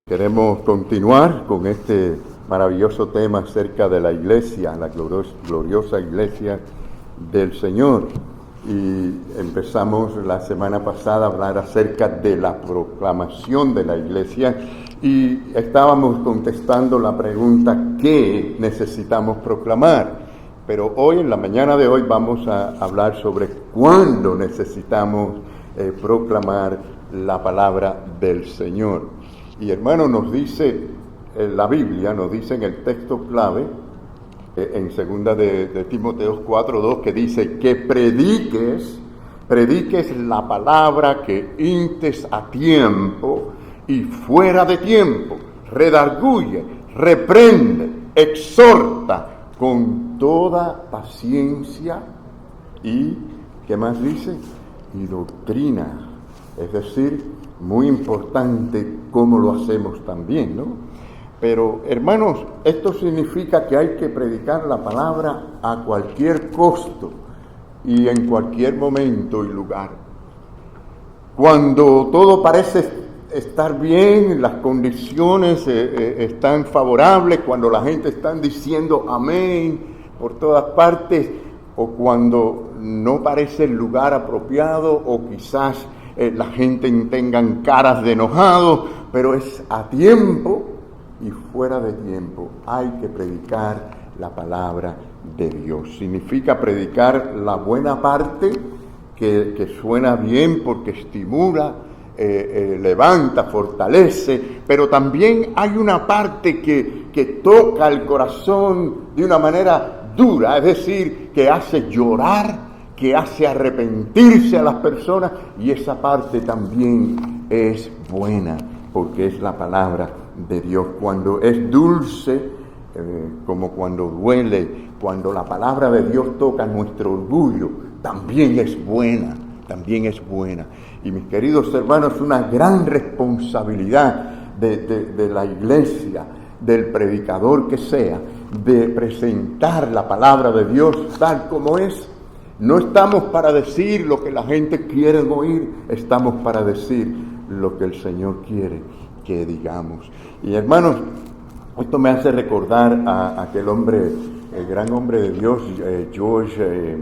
Queremos continuar con este maravilloso tema acerca de la iglesia, la gloriosa iglesia del Señor. Y empezamos la semana pasada a hablar acerca de la proclamación de la iglesia y estábamos contestando la pregunta ¿qué necesitamos proclamar? Pero hoy, en la mañana de hoy, vamos a hablar sobre cuándo necesitamos proclamar la palabra del Señor. Y hermano, nos dice la Biblia, nos dice en el texto clave, en segunda de Timoteo 4:2, que dice que prediques la palabra, que instes a tiempo y fuera de tiempo, redarguye, reprende, exhorta con toda paciencia y, ¿qué más dice? Y doctrina, es decir, muy importante cómo lo hacemos también, ¿no? Pero, hermanos, esto significa que hay que predicar la palabra a cualquier costo y en cualquier momento y lugar. Cuando todo parece estar bien, las condiciones están favorables, cuando la gente está diciendo amén por todas partes, o cuando no parece el lugar apropiado, o quizás la gente tengan caras de enojado, pero es a tiempo y fuera de tiempo. Hay que predicar la palabra de Dios. Significa predicar la buena parte que suena bien porque estimula, levanta, fortalece, pero también hay una parte que toca el corazón de una manera dura, es decir, que hace llorar, que hace arrepentirse a las personas, y esa parte también es buena, porque es la palabra de Dios. Cuando es dulce, como cuando duele, cuando la palabra de Dios toca nuestro orgullo, también es buena, también es buena. Y mis queridos hermanos, es una gran responsabilidad de la iglesia, del predicador que sea, de presentar la palabra de Dios tal como es. No estamos para decir lo que la gente quiere oír, estamos para decir lo que el Señor quiere que digamos. Y hermanos, esto me hace recordar a aquel hombre, el gran hombre de Dios, George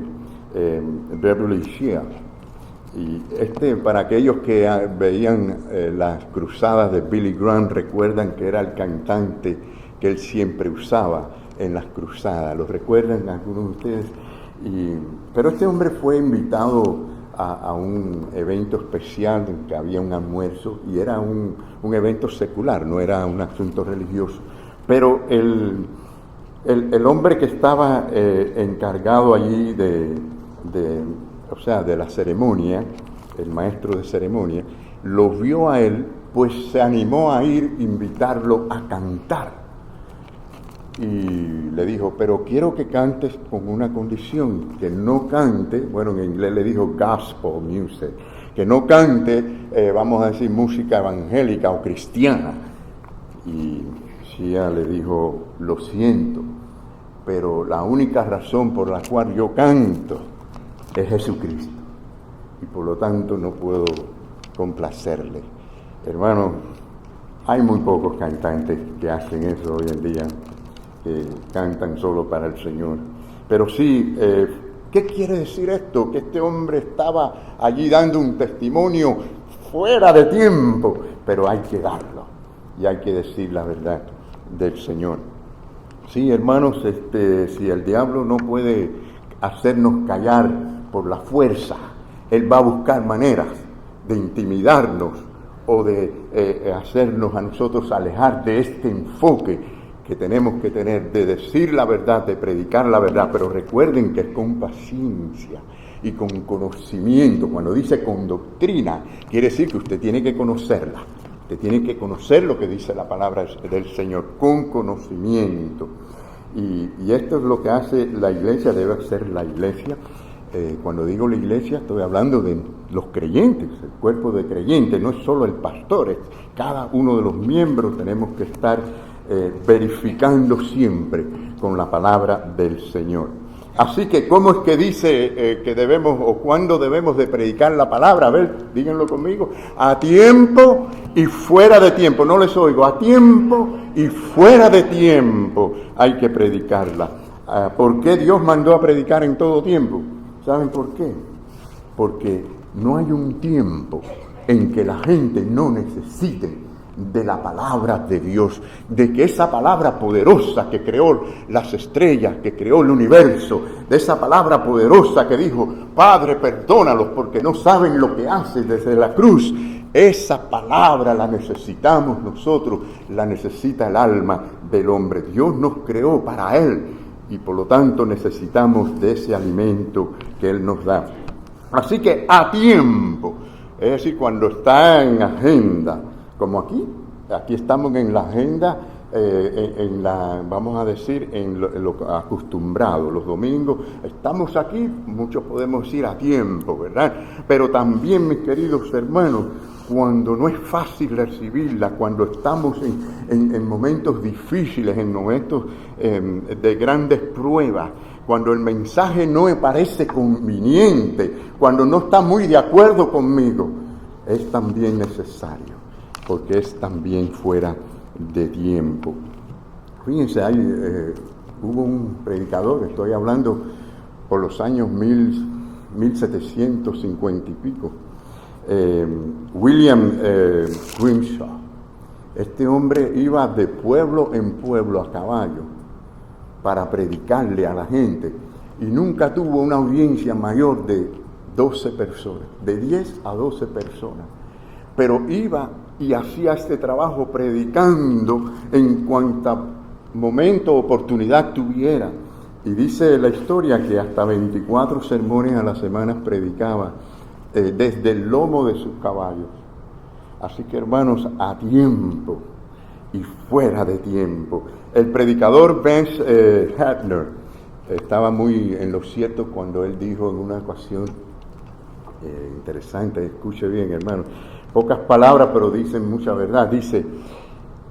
Beverly Shea. Y para aquellos que veían las cruzadas de Billy Graham, recuerdan que era el cantante que él siempre usaba en las cruzadas. ¿Lo recuerdan algunos de ustedes? Pero este hombre fue invitado a un evento especial en que había un almuerzo, y era un evento secular, no era un asunto religioso. Pero el hombre que estaba encargado allí de la ceremonia, el maestro de ceremonia, lo vio a él, pues se animó a invitarlo a cantar. Y le dijo, pero quiero que cantes con una condición, que no cante, bueno, en inglés le dijo gospel music, que no cante, vamos a decir, música evangélica o cristiana. Y Shea le dijo, lo siento, pero la única razón por la cual yo canto es Jesucristo, y por lo tanto no puedo complacerle. Hermano, hay muy pocos cantantes que hacen eso hoy en día, que cantan solo para el Señor. Pero sí, ¿qué quiere decir esto? Que este hombre estaba allí dando un testimonio fuera de tiempo, pero hay que darlo, y hay que decir la verdad del Señor. Sí, hermanos, si el diablo no puede hacernos callar por la fuerza, él va a buscar maneras de intimidarnos o de hacernos a nosotros alejar de este enfoque que tenemos que tener, de decir la verdad, de predicar la verdad. Pero recuerden que es con paciencia y con conocimiento. Cuando dice con doctrina, quiere decir que usted tiene que conocerla. Usted tiene que conocer lo que dice la palabra del Señor, con conocimiento. Y esto es lo que hace la iglesia, debe hacer la iglesia. Cuando digo la iglesia, estoy hablando de los creyentes, el cuerpo de creyentes, no es solo el pastor, es cada uno de los miembros. Tenemos que estar verificando siempre con la palabra del Señor. Así que, ¿cómo es que dice que debemos o cuándo debemos de predicar la palabra? A ver, díganlo conmigo. A tiempo y fuera de tiempo. No les oigo. A tiempo y fuera de tiempo hay que predicarla. ¿Por qué Dios mandó a predicar en todo tiempo? ¿Saben por qué? Porque no hay un tiempo en que la gente no necesite de la palabra de Dios, de que esa palabra poderosa que creó las estrellas, que creó el universo, de esa palabra poderosa que dijo, Padre, perdónalos porque no saben lo que hacen desde la cruz, esa palabra la necesitamos nosotros, la necesita el alma del hombre. Dios nos creó para Él y por lo tanto necesitamos de ese alimento que Él nos da. Así que a tiempo, es decir, cuando está en agenda, como aquí estamos en la agenda, vamos a decir, en lo acostumbrado, los domingos, estamos aquí, muchos podemos decir a tiempo, ¿verdad? Pero también, mis queridos hermanos, cuando no es fácil recibirla, cuando estamos en momentos difíciles, en momentos de grandes pruebas, cuando el mensaje no me parece conveniente, cuando no está muy de acuerdo conmigo, es también necesario, porque es también fuera de tiempo. Fíjense, hubo un predicador, estoy hablando por los años 1750 y pico, William Grimshaw. Este hombre iba de pueblo en pueblo a caballo para predicarle a la gente y nunca tuvo una audiencia mayor de 12 personas, de 10 a 12 personas, pero iba y hacía este trabajo predicando en cuanta momento o oportunidad tuviera. Y dice la historia que hasta 24 sermones a la semana predicaba desde el lomo de sus caballos. Así que, hermanos, a tiempo y fuera de tiempo. El predicador Vance Havner estaba muy en lo cierto cuando él dijo en una ocasión, interesante, escuche bien, hermano, pocas palabras pero dicen mucha verdad. Dice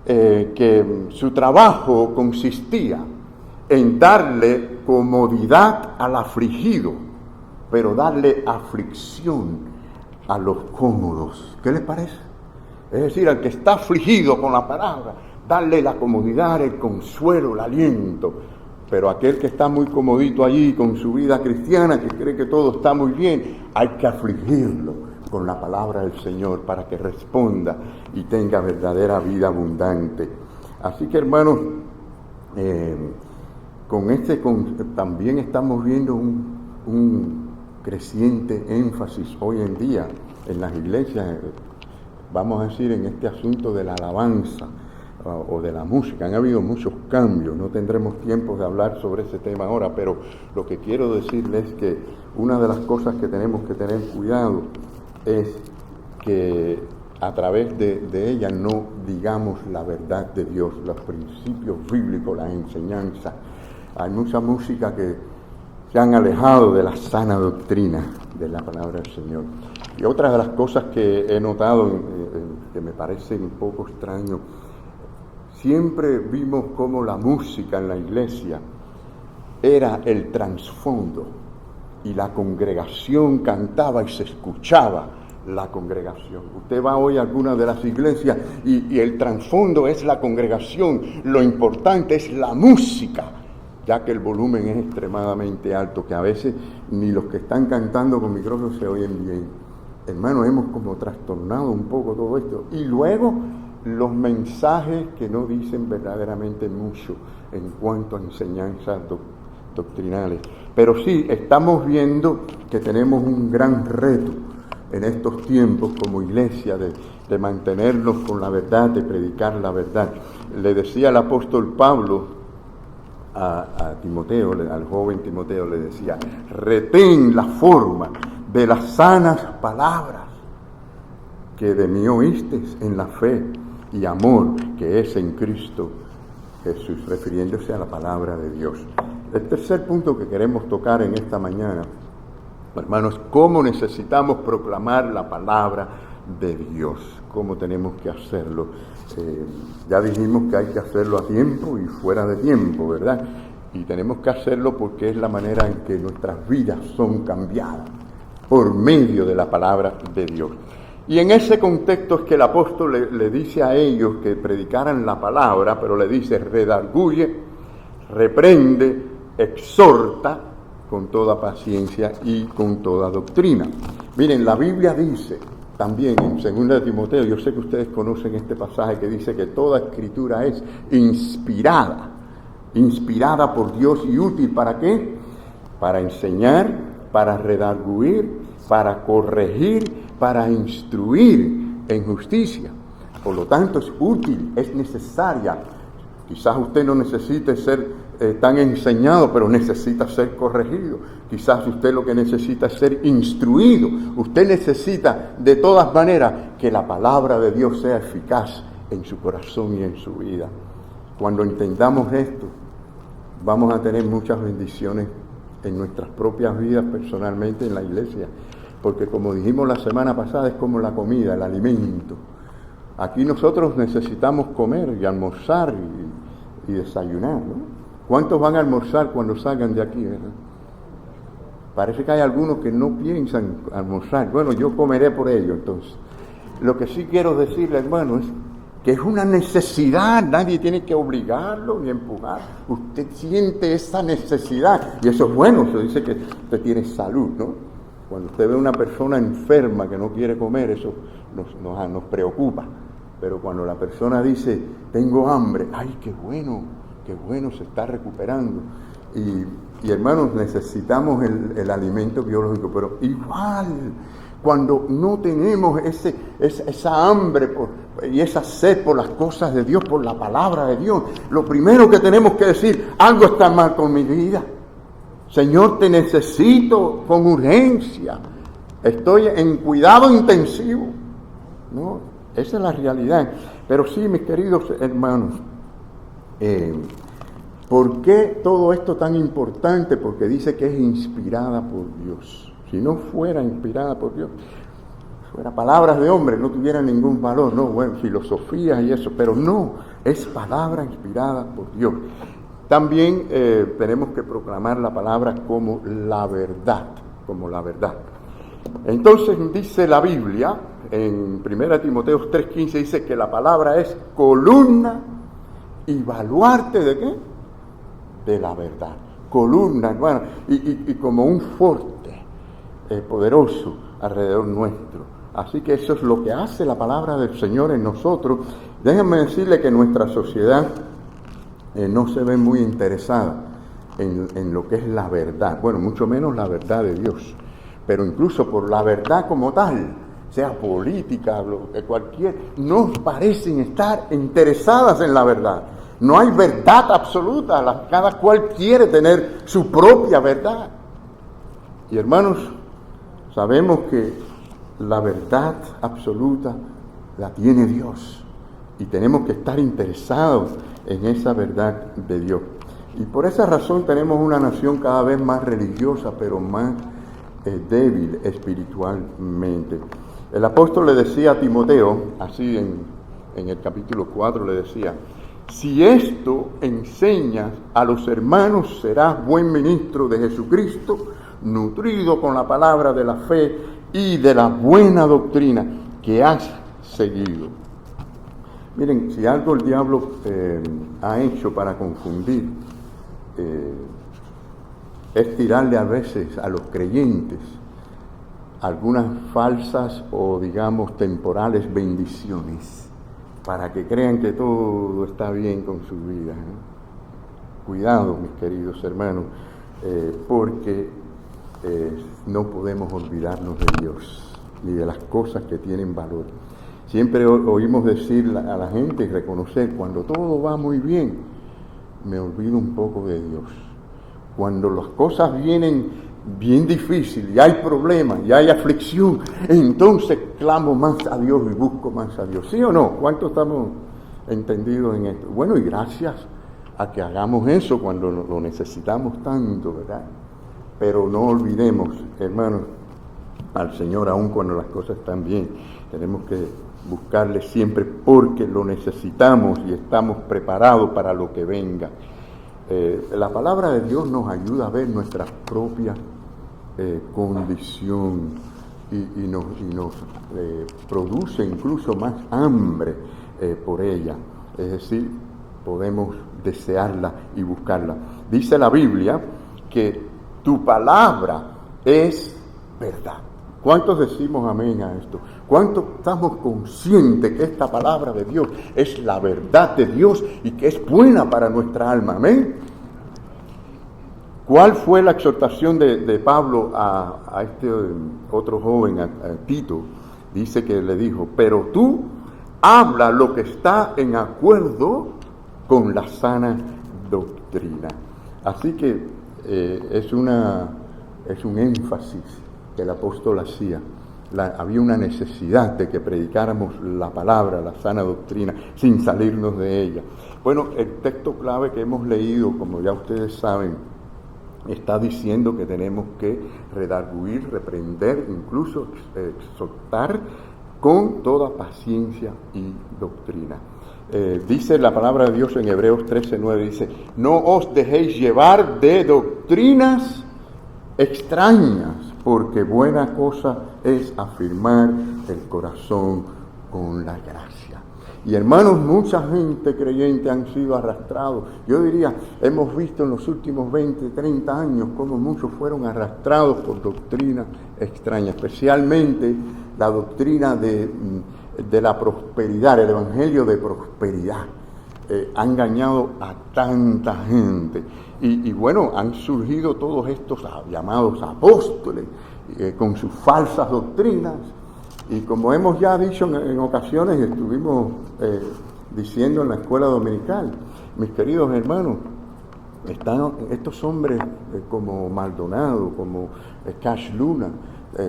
que su trabajo consistía en darle comodidad al afligido, pero darle aflicción a los cómodos. ¿Qué les parece? Es decir, al que está afligido con la palabra, darle la comodidad, el consuelo, el aliento. Pero aquel que está muy comodito allí con su vida cristiana, que cree que todo está muy bien, hay que afligirlo con la palabra del Señor para que responda y tenga verdadera vida abundante. Así que, hermanos, también estamos viendo un creciente énfasis hoy en día en las iglesias, vamos a decir, en este asunto de la alabanza o de la música. Han habido muchos cambios, no tendremos tiempo de hablar sobre ese tema ahora, pero lo que quiero decirles es que una de las cosas que tenemos que tener cuidado es que a través de ella no digamos la verdad de Dios, los principios bíblicos, las enseñanzas. Hay mucha música que se han alejado de la sana doctrina de la palabra del Señor. Y otra de las cosas que he notado, que me parece un poco extraño, siempre vimos cómo la música en la iglesia era el trasfondo y la congregación cantaba y se escuchaba la congregación. Usted va hoy a alguna de las iglesias y el trasfondo es la congregación, lo importante es la música, ya que el volumen es extremadamente alto, que a veces ni los que están cantando con micrófono se oyen bien. Hermano, hemos como trastornado un poco todo esto. Y luego los mensajes que no dicen verdaderamente mucho en cuanto a enseñanzas doctrinales. Pero sí, estamos viendo que tenemos un gran reto en estos tiempos como iglesia de mantenernos con la verdad, de predicar la verdad. Le decía el apóstol Pablo a Timoteo, al joven Timoteo, le decía, retén la forma de las sanas palabras que de mí oíste en la fe y amor que es en Cristo Jesús, refiriéndose a la palabra de Dios. El tercer punto que queremos tocar en esta mañana, hermanos, cómo necesitamos proclamar la palabra de Dios, cómo tenemos que hacerlo. Ya dijimos que hay que hacerlo a tiempo y fuera de tiempo, ¿verdad? Y tenemos que hacerlo porque es la manera en que nuestras vidas son cambiadas por medio de la palabra de Dios. Y en ese contexto es que el apóstol le dice a ellos que predicaran la palabra, pero le dice: redarguye, reprende, exhorta con toda paciencia y con toda doctrina. Miren, la Biblia dice también en 2 Timoteo, yo sé que ustedes conocen este pasaje que dice que toda escritura es inspirada por Dios y útil, ¿para qué? Para enseñar, para redarguir, para corregir, para instruir en justicia. Por lo tanto, es útil, es necesaria. Quizás usted no necesite ser tan enseñado, pero necesita ser corregido. Quizás usted lo que necesita es ser instruido. Usted necesita, de todas maneras, que la palabra de Dios sea eficaz en su corazón y en su vida. Cuando entendamos esto, vamos a tener muchas bendiciones en nuestras propias vidas, personalmente, en la iglesia. Porque como dijimos la semana pasada, es como la comida, el alimento. Aquí nosotros necesitamos comer y almorzar y desayunar, ¿no? ¿Cuántos van a almorzar cuando salgan de aquí, verdad? Parece que hay algunos que no piensan almorzar. Bueno, yo comeré por ello, entonces. Lo que sí quiero decirle, hermano, es que es una necesidad. Nadie tiene que obligarlo ni empujar. Usted siente esa necesidad. Y eso es bueno, eso dice que usted tiene salud, ¿no? Cuando usted ve a una persona enferma que no quiere comer, eso nos preocupa. Pero cuando la persona dice, tengo hambre, ¡ay, qué bueno, se está recuperando! Y hermanos, necesitamos el alimento biológico, pero igual, cuando no tenemos esa hambre y esa sed por las cosas de Dios, por la palabra de Dios, lo primero que tenemos que decir, algo está mal con mi vida. Señor, te necesito con urgencia. Estoy en cuidado intensivo. No, esa es la realidad. Pero sí, mis queridos hermanos, ¿por qué todo esto tan importante? Porque dice que es inspirada por Dios. Si no fuera inspirada por Dios, fuera palabras de hombre, no tuviera ningún valor, no, bueno, filosofías y eso, pero no, es palabra inspirada por Dios. También tenemos que proclamar la palabra como la verdad, Entonces dice la Biblia, en 1 Timoteo 3:15, dice que la palabra es columna y baluarte ¿de qué? De la verdad. Columna, hermano, y como un fuerte poderoso alrededor nuestro. Así que eso es lo que hace la palabra del Señor en nosotros. Déjenme decirle que nuestra sociedad no se ve muy interesada en lo que es la verdad, bueno, mucho menos la verdad de Dios, pero incluso por la verdad como tal, sea política, no parecen estar interesadas en la verdad. No hay verdad absoluta, cada cual quiere tener su propia verdad. Y hermanos, sabemos que la verdad absoluta la tiene Dios y tenemos que estar interesados en esa verdad de Dios. Y por esa razón tenemos una nación cada vez más religiosa, pero más débil espiritualmente. El apóstol le decía a Timoteo, así en el capítulo 4 le decía, si esto enseñas a los hermanos, serás buen ministro de Jesucristo, nutrido con la palabra de la fe y de la buena doctrina que has seguido. Miren, si algo el diablo ha hecho para confundir, es tirarle a veces a los creyentes algunas falsas o digamos temporales bendiciones para que crean que todo está bien con su vida, ¿no? Cuidado, mis queridos hermanos, porque no podemos olvidarnos de Dios ni de las cosas que tienen valor. Siempre oímos decir a la gente y reconocer, cuando todo va muy bien, me olvido un poco de Dios. Cuando las cosas vienen bien difíciles y hay problemas y hay aflicción, entonces clamo más a Dios y busco más a Dios. ¿Sí o no? ¿Cuántos estamos entendidos en esto? Bueno, y gracias a que hagamos eso cuando lo necesitamos tanto, ¿verdad? Pero no olvidemos, hermanos, al Señor aun cuando las cosas están bien. Tenemos que buscarle siempre porque lo necesitamos y estamos preparados para lo que venga. La palabra de Dios nos ayuda a ver nuestra propia condición y nos produce incluso más hambre por ella. Es decir, podemos desearla y buscarla. Dice la Biblia que tu palabra es verdad. ¿Cuántos decimos amén a esto? ¿Cuántos estamos conscientes que esta palabra de Dios es la verdad de Dios y que es buena para nuestra alma? Amén. ¿Cuál fue la exhortación de Pablo a este otro joven, a Tito? Dice que le dijo, pero tú habla lo que está en acuerdo con la sana doctrina. Así que es un énfasis que el apóstol hacía. Había una necesidad de que predicáramos la palabra, la sana doctrina, sin salirnos de ella. Bueno, el texto clave que hemos leído, como ya ustedes saben, está diciendo que tenemos que redarguir, reprender, incluso exhortar con toda paciencia y doctrina. Dice la palabra de Dios en Hebreos 13:9, dice, no os dejéis llevar de doctrinas extrañas, porque buena cosa es afirmar el corazón con la gracia. Y hermanos, mucha gente creyente han sido arrastrados. Yo diría, hemos visto en los últimos 20, 30 años cómo muchos fueron arrastrados por doctrinas extrañas, especialmente la doctrina de la prosperidad, el evangelio de prosperidad. Ha engañado a tanta gente. Y bueno, han surgido todos estos llamados apóstoles con sus falsas doctrinas. Y como hemos ya dicho en ocasiones, estuvimos diciendo en la escuela dominical, mis queridos hermanos, están estos hombres como Maldonado, como Cash Luna,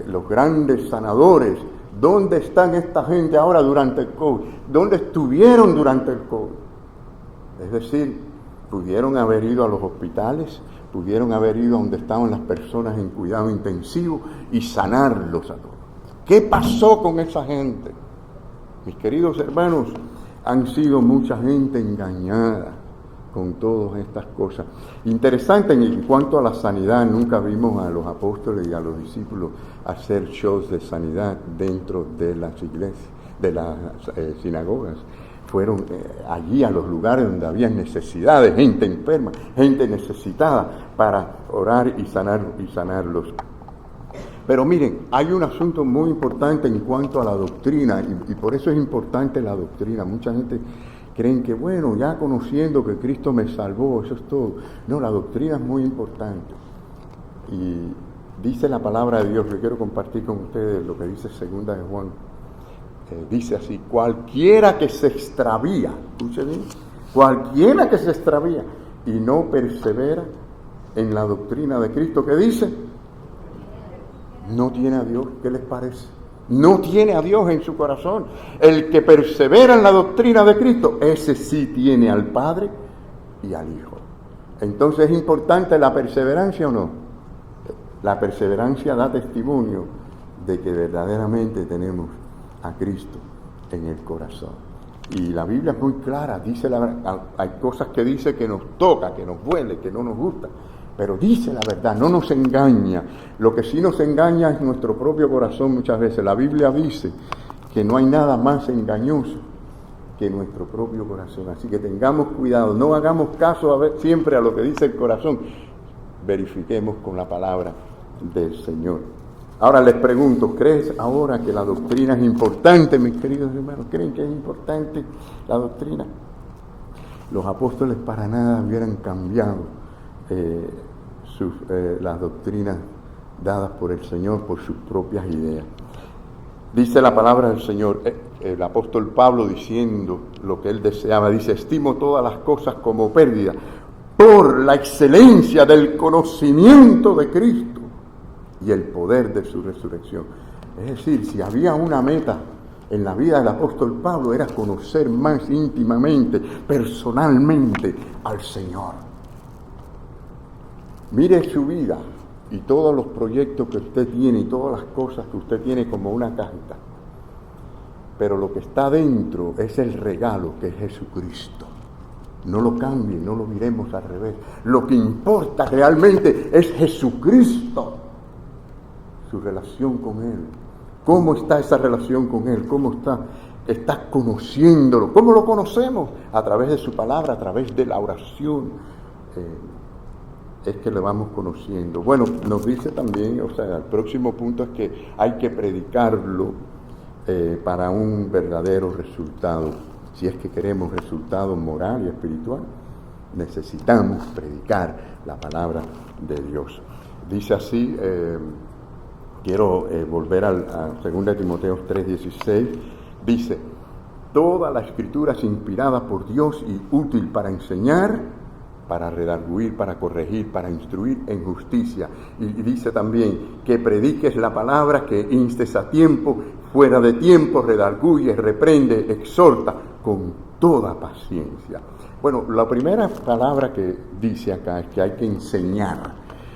los grandes sanadores. ¿Dónde están esta gente ahora durante el COVID? ¿Dónde estuvieron durante el COVID? Es decir, pudieron haber ido a los hospitales, pudieron haber ido a donde estaban las personas en cuidado intensivo y sanarlos a todos. ¿Qué pasó con esa gente? Mis queridos hermanos, han sido mucha gente engañada con todas estas cosas. Interesante, en cuanto a la sanidad, nunca vimos a los apóstoles y a los discípulos hacer shows de sanidad dentro de las iglesias, de las sinagogas. Fueron allí a los lugares donde había necesidades, gente enferma, gente necesitada, para orar y sanarlos. Pero miren, hay un asunto muy importante en cuanto a la doctrina, y por eso es importante la doctrina. Mucha gente cree que, bueno, ya conociendo que Cristo me salvó, eso es todo. No, la doctrina es muy importante. Y dice la palabra de Dios, que quiero compartir con ustedes lo que dice 2 de Juan. Dice así, cualquiera que se extravía, escuchen bien, cualquiera que se extravía y no persevera en la doctrina de Cristo, ¿qué dice? No tiene a Dios. ¿Qué les parece? No tiene a Dios en su corazón. El que persevera en la doctrina de Cristo, ese sí tiene al Padre y al Hijo. Entonces, ¿es importante la perseverancia o no? La perseverancia da testimonio de que verdaderamente tenemos a Cristo en el corazón. Y la Biblia es muy clara, dice hay cosas que dice que nos toca, que nos duele, que no nos gusta, pero dice la verdad, no nos engaña. Lo que sí nos engaña es nuestro propio corazón muchas veces. La Biblia dice que no hay nada más engañoso que nuestro propio corazón. Así que tengamos cuidado, no hagamos caso siempre a lo que dice el corazón, verifiquemos con la palabra del Señor. Ahora les pregunto, ¿crees ahora que la doctrina es importante, mis queridos hermanos? ¿Creen que es importante la doctrina? Los apóstoles para nada hubieran cambiado las doctrinas dadas por el Señor por sus propias ideas. Dice la palabra del Señor, el apóstol Pablo diciendo lo que él deseaba, dice, estimo todas las cosas como pérdida por la excelencia del conocimiento de Cristo y el poder de su resurrección. Es decir, si había una meta en la vida del apóstol Pablo, era conocer más íntimamente, personalmente al Señor. Mire su vida y todos los proyectos que usted tiene y todas las cosas que usted tiene como una cajita. Pero lo que está dentro es el regalo que es Jesucristo. no lo cambie, no lo miremos al revés. Lo que importa realmente es Jesucristo, su relación con Él. ¿Cómo está esa relación con Él? ¿Cómo estás conociéndolo? ¿Cómo lo conocemos? A través de su palabra, a través de la oración. Es que le vamos conociendo. Bueno, nos dice también, el próximo punto es que hay que predicarlo para un verdadero resultado. Si es que queremos resultado moral y espiritual, necesitamos predicar la palabra de Dios. Dice así, quiero volver a 2 Timoteo 3:16, dice: toda la escritura es inspirada por Dios y útil para enseñar, para redarguir, para corregir, para instruir en justicia. Y dice también que prediques la palabra, que instes a tiempo, fuera de tiempo, redarguye, reprende, exhorta con toda paciencia. Bueno, la primera palabra que dice acá es que hay que enseñar.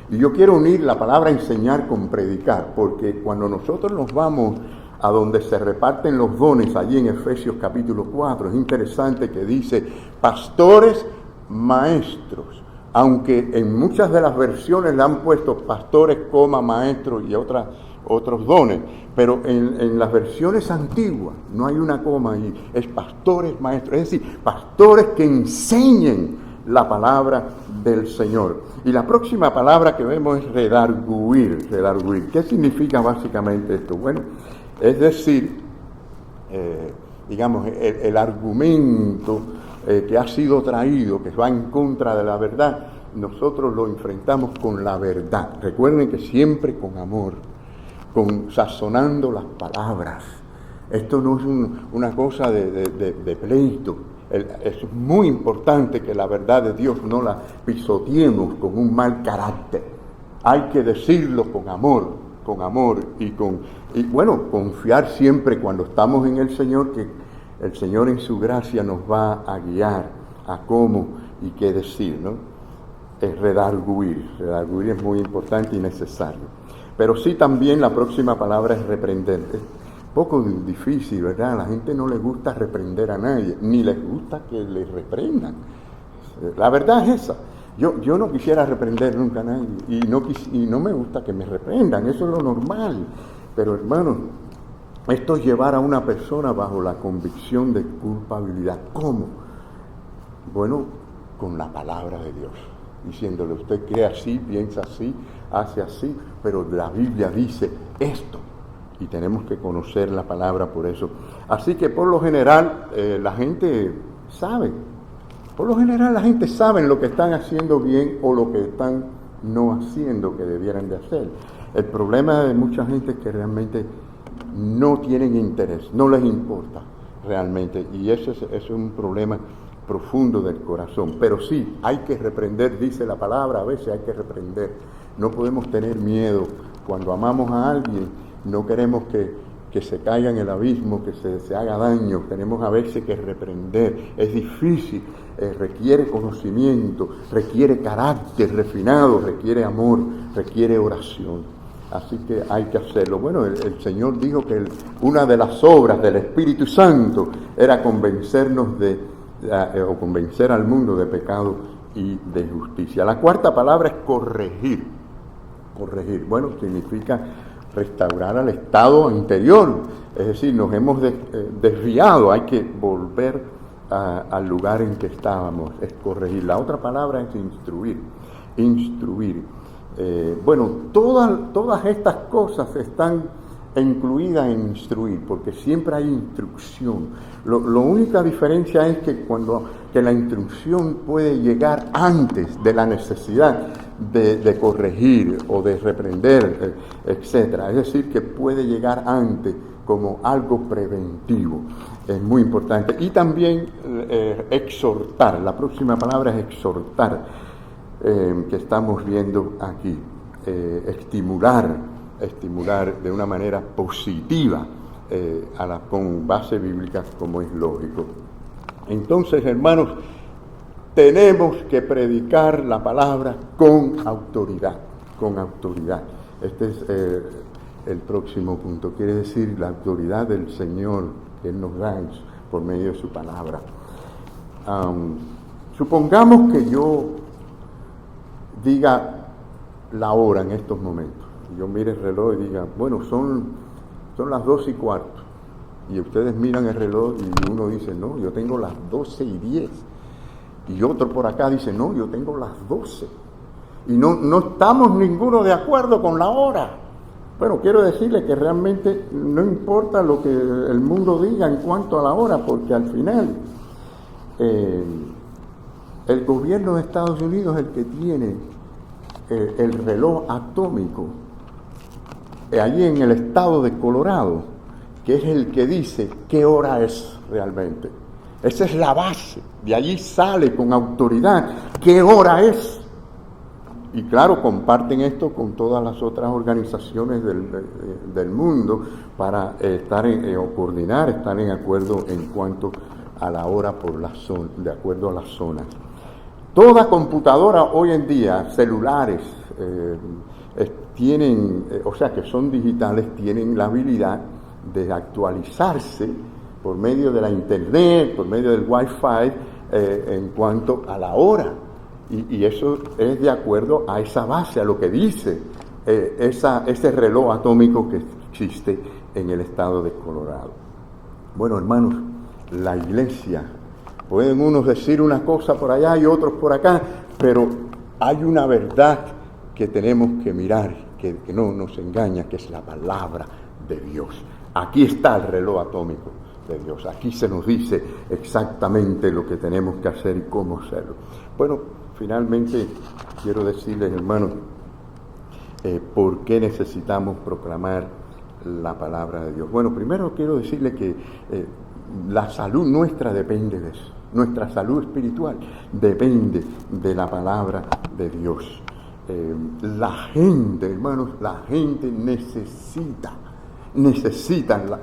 Y yo quiero unir la palabra enseñar con predicar, porque cuando nosotros nos vamos a donde se reparten los dones, allí en Efesios capítulo 4, es interesante que dice pastores, maestros, aunque en muchas de las versiones le han puesto pastores, maestros y otros dones, pero en las versiones antiguas no hay una coma ahí, es pastores, maestros, es decir, pastores que enseñen la palabra del Señor. Y la próxima palabra que vemos es redarguir. ¿Qué significa básicamente esto? Bueno, es decir, el argumento que ha sido traído, que va en contra de la verdad, nosotros lo enfrentamos con la verdad. Recuerden que siempre con amor, sazonando las palabras. Esto no es una cosa de pleito. Es muy importante que la verdad de Dios no la pisoteemos con un mal carácter. Hay que decirlo con amor y confiar siempre cuando estamos en el Señor, que el Señor en su gracia nos va a guiar a cómo y qué decir, ¿no? Redarguir es muy importante y necesario. Pero sí, también la próxima palabra es reprender. Es poco difícil, ¿verdad? A la gente no le gusta reprender a nadie, ni les gusta que le reprendan. La verdad es esa. Yo no quisiera reprender nunca a nadie y no me gusta que me reprendan, eso es lo normal. Pero hermanos, esto es llevar a una persona bajo la convicción de culpabilidad. ¿Cómo? Bueno, con la palabra de Dios, diciéndole: usted cree así, piensa así, hace así, pero la Biblia dice esto, y tenemos que conocer la palabra por eso. Así que por lo general la gente sabe lo que están haciendo bien o lo que están no haciendo que debieran de hacer. El problema de mucha gente es que realmente no tienen interés, no les importa realmente, y eso es un problema profundo del corazón. Pero sí, hay que reprender, dice la palabra, a veces hay que reprender. No podemos tener miedo. Cuando amamos a alguien, no queremos que se caiga en el abismo, que se haga daño. Tenemos a veces que reprender. Es difícil, requiere conocimiento, requiere carácter refinado, requiere amor, requiere oración. Así que hay que hacerlo. Bueno, el Señor dijo que una de las obras del Espíritu Santo era convencer al mundo de pecado y de justicia. La cuarta palabra es corregir. Bueno, significa restaurar al estado anterior. Es decir, nos hemos desviado, hay que volver al lugar en que estábamos. Es corregir. La otra palabra es instruir. Todas estas cosas están incluidas en instruir, porque siempre hay instrucción. La única diferencia es que la instrucción puede llegar antes de la necesidad de corregir o de reprender, etcétera. Es decir, que puede llegar antes como algo preventivo. Es muy importante. Y también exhortar. La próxima palabra es exhortar. Que estamos viendo aquí, estimular de una manera positiva con base bíblica, como es lógico. Entonces, hermanos, tenemos que predicar la palabra con autoridad. Este es el próximo punto, quiere decir la autoridad del Señor que Él nos da por medio de su palabra. Supongamos que yo diga la hora en estos momentos. Yo mire el reloj y diga, bueno, son las 12:15. Y ustedes miran el reloj y uno dice, no, yo tengo las 12:10. Y otro por acá dice, no, yo tengo las 12. Y no estamos ninguno de acuerdo con la hora. Bueno, quiero decirle que realmente no importa lo que el mundo diga en cuanto a la hora, porque al final el gobierno de Estados Unidos es el que tiene el reloj atómico allí en el estado de Colorado, que es el que dice qué hora es realmente. Esa es la base, de allí sale con autoridad qué hora es. Y claro, comparten esto con todas las otras organizaciones del mundo para coordinar, estar en acuerdo en cuanto a la hora por la zona, de acuerdo a las zonas. Toda computadora hoy en día, celulares, tienen, o sea que son digitales, tienen la habilidad de actualizarse por medio de la internet, por medio del Wi-Fi, en cuanto a la hora. Y eso es de acuerdo a esa base, a lo que dice ese reloj atómico que existe en el estado de Colorado. Bueno, hermanos, la iglesia, pueden unos decir una cosa por allá y otros por acá, pero hay una verdad que tenemos que mirar, que no nos engaña, que es la palabra de Dios. Aquí está el reloj atómico de Dios. Aquí se nos dice exactamente lo que tenemos que hacer y cómo hacerlo. Bueno, finalmente quiero decirles, hermanos, por qué necesitamos proclamar la palabra de Dios. Bueno, primero quiero decirles que la salud nuestra depende de eso. Nuestra salud espiritual depende de la palabra de Dios. La gente, hermanos, la gente necesita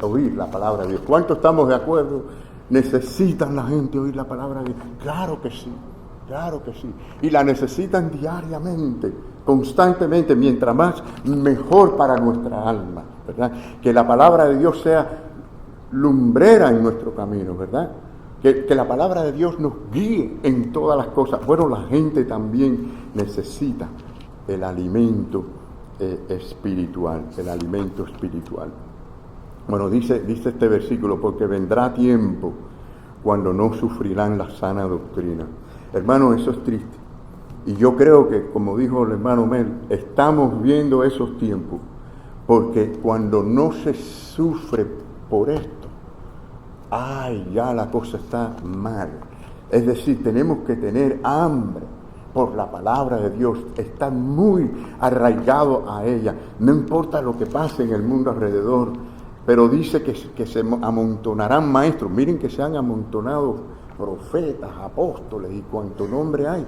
oír la palabra de Dios. ¿Cuántos estamos de acuerdo? ¿Necesitan la gente oír la palabra de Dios? Claro que sí, claro que sí. Y la necesitan diariamente, constantemente, mientras más, mejor para nuestra alma, ¿verdad? Que la palabra de Dios sea lumbrera en nuestro camino, ¿verdad? Que la palabra de Dios nos guíe en todas las cosas. Bueno, la gente también necesita el alimento espiritual, el alimento espiritual. Bueno, dice este versículo, porque vendrá tiempo cuando no sufrirán la sana doctrina. Hermano, eso es triste. Y yo creo que, como dijo el hermano Mel, estamos viendo esos tiempos, porque cuando no se sufre por esto, ya la cosa está mal. Es decir, tenemos que tener hambre por la palabra de Dios, estar muy arraigado a ella. No importa lo que pase en el mundo alrededor, pero dice que se amontonarán maestros. Miren que se han amontonado profetas, apóstoles y cuanto nombre hay,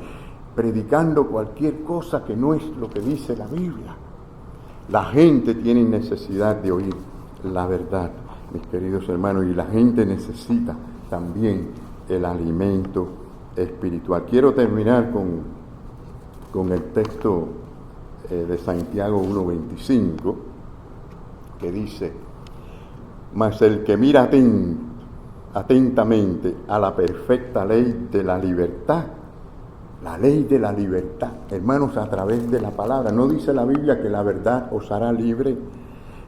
predicando cualquier cosa que no es lo que dice la Biblia. La gente tiene necesidad de oír la verdad, mis queridos hermanos, y la gente necesita también el alimento espiritual. Quiero terminar con el texto de Santiago 1:25, que dice: mas el que mira atentamente a la perfecta ley de la libertad, la ley de la libertad, hermanos, a través de la palabra. ¿No dice la Biblia que la verdad os hará libre?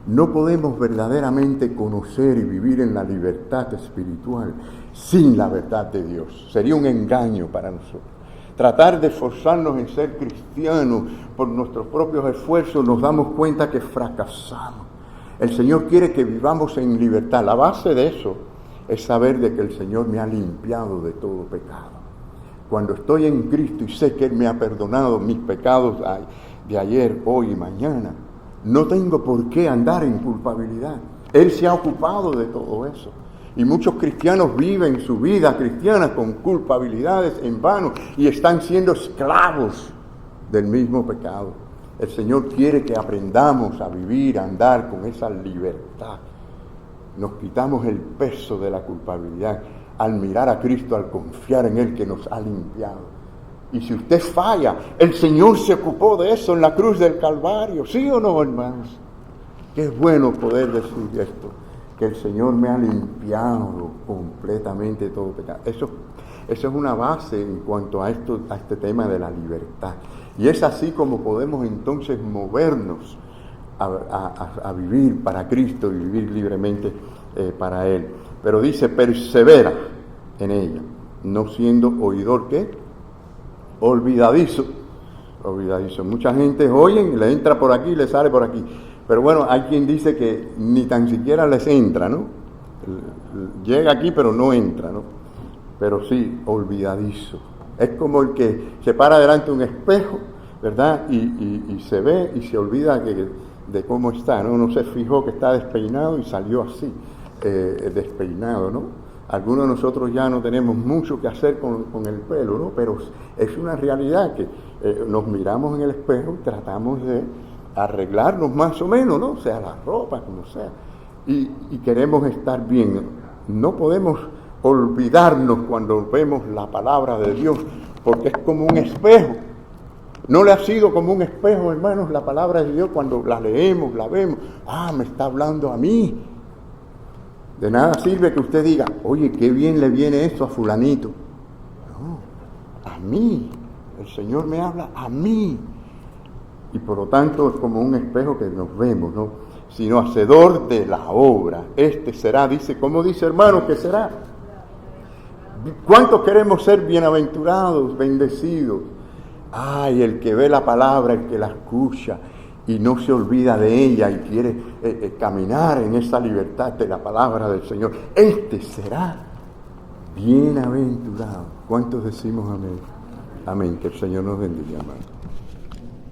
No podemos verdaderamente conocer y vivir en la libertad espiritual sin la verdad de Dios. Sería un engaño para nosotros. Tratar de esforzarnos en ser cristianos por nuestros propios esfuerzos, nos damos cuenta que fracasamos. El Señor quiere que vivamos en libertad. La base de eso es saber de que el Señor me ha limpiado de todo pecado. Cuando estoy en Cristo y sé que Él me ha perdonado mis pecados de ayer, hoy y mañana, no tengo por qué andar en culpabilidad. Él se ha ocupado de todo eso. Y muchos cristianos viven su vida cristiana con culpabilidades en vano y están siendo esclavos del mismo pecado. El Señor quiere que aprendamos a vivir, a andar con esa libertad. Nos quitamos el peso de la culpabilidad al mirar a Cristo, al confiar en Él que nos ha limpiado. Y si usted falla, el Señor se ocupó de eso en la cruz del Calvario. ¿Sí o no, hermanos? Qué bueno poder decir esto, que el Señor me ha limpiado completamente de todo pecado. Eso es una base en cuanto a este tema de la libertad. Y es así como podemos entonces movernos a vivir para Cristo y vivir libremente para Él. Pero dice, persevera en ella, no siendo oidor, ¿qué? Olvidadizo. Mucha gente oye, le entra por aquí, le sale por aquí. Pero bueno, hay quien dice que ni tan siquiera les entra, ¿no? Llega aquí, pero no entra, ¿no? Pero sí, olvidadizo. Es como el que se para delante de un espejo, ¿verdad? Y se ve y se olvida de cómo está, ¿no? Uno se fijó que está despeinado y salió así, despeinado, ¿no? Algunos de nosotros ya no tenemos mucho que hacer con el pelo, ¿no? Pero es una realidad que nos miramos en el espejo y tratamos de arreglarnos más o menos, ¿no? O sea, la ropa, como sea. Y queremos estar bien. No podemos olvidarnos cuando vemos la palabra de Dios, porque es como un espejo. ¿No le ha sido como un espejo, hermanos, la palabra de Dios cuando la leemos, la vemos? Me está hablando a mí. De nada sirve que usted diga, oye, qué bien le viene esto a fulanito. No, a mí. El Señor me habla a mí. Y por lo tanto es como un espejo que nos vemos, ¿no? Sino hacedor de la obra. Este será, dice, ¿cómo dice, hermano, que será? ¿Cuántos queremos ser bienaventurados, bendecidos? El que ve la palabra, el que la escucha y no se olvida de ella y quiere caminar en esa libertad de la palabra del Señor. Este será bienaventurado. ¿Cuántos decimos amén? Amén. Que el Señor nos bendiga, hermano.